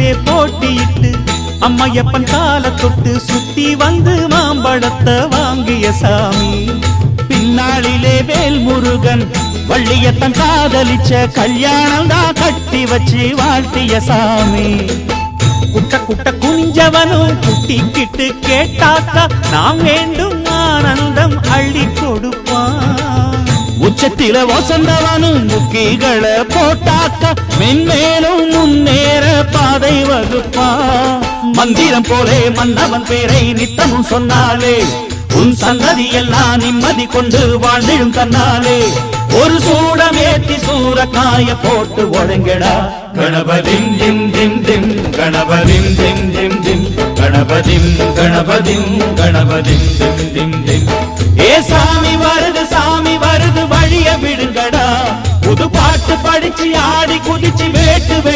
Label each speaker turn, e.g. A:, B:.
A: பின்னாளிலே போட்டியிட்டு அம்மையப்பன் கால தொட்டு சுத்தி வந்து மாம்பழத்தை வாங்கிய சாமி. பின்னாளிலே வேல் முருகன் வள்ளியத்தன் காதலிச்ச கல்யாணம் தான் கட்டி வச்சு வாழ்த்திய சாமி. குட்ட குட்ட குஞ்சவனும் குட்டிக்கிட்டு கேட்டாக்கா நாம் வேண்டும் ஆனந்தம் அள்ளி கொடுப்பான். உச்சத்தில வசந்தவனும் முக்கிகளை போட்டாக்கா மென்மேலும் முன்னேற பாதை வகுப்பான். மந்திரம் போலே மன்னவன் பேரை நித்தமும் சொன்னாலே உன் சந்ததி எல்லாம் நிம்மதி கொண்டு வாழ்ந்திடும் தன்னாலே. ஒரு சூடமேத்தி சூரக்காய போட்டு ஒழுங்கடா. கணபதிம் திம் திம் திம் கணபதிம் திம் திம் திம் கணபதிம் கணபதிம் கணபதிம் திம் திம் திம். ஏ சாமி வருது வழிய விடுங்கடா. புது பாட்டு படிச்சு ஆடி குதிச்சு வேட்டு வெடி